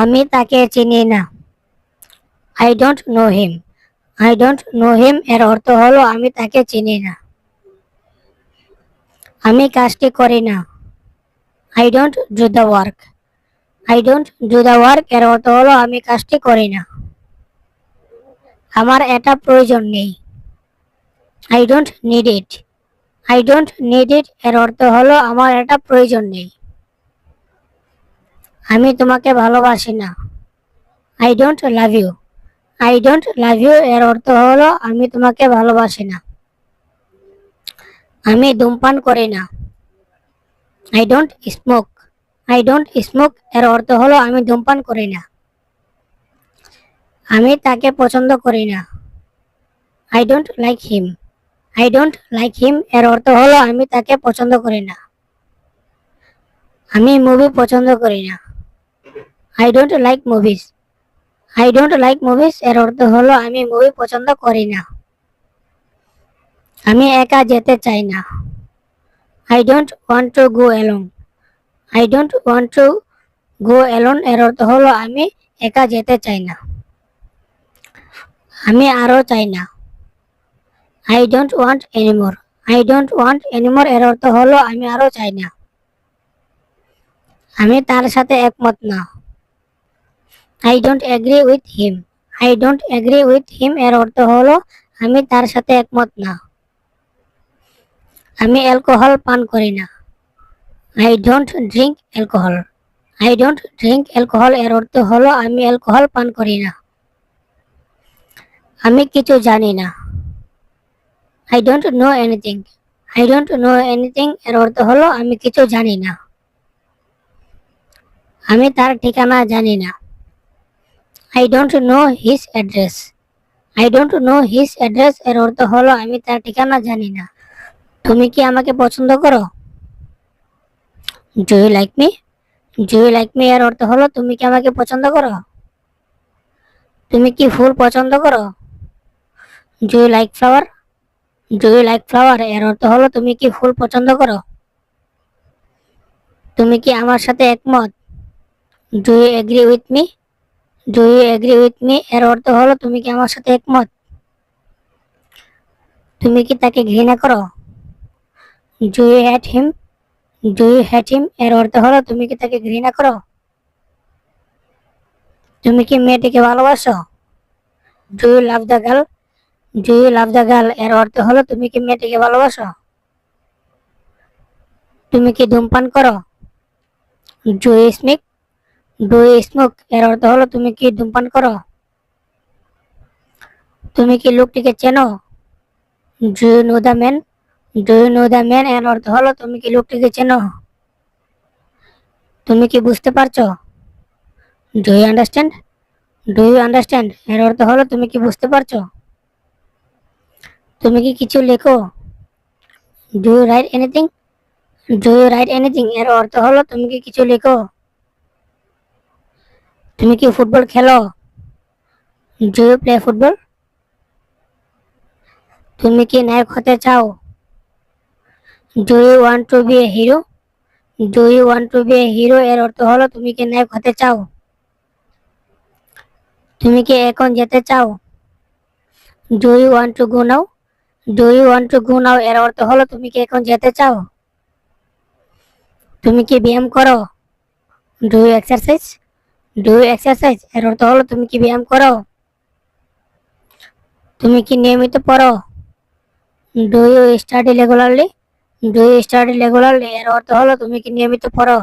আমি তাকে চিনি না। I don't know him. I don't know him এর অর্থ হলো আমি তাকে চিনি না। আমি কাজটি করি না। I don't do the work. I don't do the work এর অর্থ হলো আমি কাজটি করি না। আমার এটা প্রয়োজন নেই। I don't need it. I don't need it এর অর্থ হলো আমার এটা প্রয়োজন নেই। আমি তোমাকে ভালোবাসি না। I don't love you. I don't love you এর অর্থ হলো আমি তোমাকে ভালোবাসি না। আমি ধূমপান করি না। I don't smoke. I don't smoke এর অর্থ হলো আমি ধূমপান করি না। আমি তাকে পছন্দ করি না। I don't like him. I don't like him এর অর্থ হলো আমি তাকে পছন্দ করি না। আমি মুভি পছন্দ করি না। I don't like movies. I don't like movies এর অর্থ হলো আমি মুভি পছন্দ করি না। আমি একা যেতে চাই না। I don't want to go alone. I don't want to go alone এর অর্থ হলো আমি একা যেতে চাই না। আমি আরো চাই না। I don't want anymore. I don't want anymore এর অর্থ হলো আমি আরো চাই না। আমি তার সাথে একমত না। I don't agree with him. I don't agree with him এর অর্থ হলো আমি তার সাথে একমত না। আমি অ্যালকোহল পান করি না। I don't drink alcohol. I don't drink alcohol এর অর্থ হলো আমি অ্যালকোহল পান করি না। আমি কিছু জানি না। I don't know anything. I don't know anything এর অর্থ হলো আমি কিছু জানি না। আমি তার ঠিকানা জানি না। I don't know his address. I don't know his address এর অর্থ হলো আমি তার ঠিকানা জানি না। তুমি কি আমাকে পছন্দ করো? Do you like me? Do you like me এর অর্থ হলো তুমি কি আমাকে পছন্দ করো? তুমি কি ফুল পছন্দ করো? Do you like flower? Do you like flower এর অর্থ হলো তুমি কি ফুল পছন্দ করো? তুমি কি আমার সাথে একমত? Do you agree with me? Do you agree with me এর অর্থ হলো তুমি কি আমার সাথে একমত? তুমি কি তাকে ঘৃণা করো? Do you hate him? Do you hate him এর অর্থ হলো তুমি কি তাকে ঘৃণা করো? তুমি কি মেয়েটিকে ভালোবাসো? Do you love the girl? Do you love the girl এর অর্থ হলো তুমি কি মেয়েটিকে ভালোবাসো? তুমি কি ধূমপান করো? Do you smoke? Do you smoke এর অর্থ হলো তুমি কি ধূমপান করো? তুমি কি লোকটিকে চেনো? Do you know the man? Do you know the man এর অর্থ হলো তুমি কি লোকটিকে চেনো? তুমি কি বুঝতে পারছো? Do you understand? Do you understand এর অর্থ হলো তুমি কি বুঝতে পারছো? তুমি কি কিছু লেখো? Do you write anything? Do you write anything এর অর্থ হলো তুমি কি কিছু লেখো? তুমি কি ফুটবল খেলো? Do you play football? তুমি কি নায়ক হতে চাও? Do you want to be a hero? Do you want to be a hero এর অর্থ হলো তুমি কি নায়ক হতে চাও? তুমি কি এখন যেতে চাও? Do you want to go now? Do you want to go now এর অর্থ হলো তুমি কি এখন যেতে চাও? তুমি কি ব্যায়াম করো? Do you exercise? Do you exercise এর অর্থ হলো তুমি কি ব্যায়াম করো? তুমি কি নিয়মিত পড়ো? Do you study regularly? Do you study regularly এর অর্থ হলো তুমি কি নিয়মিত পড়ো?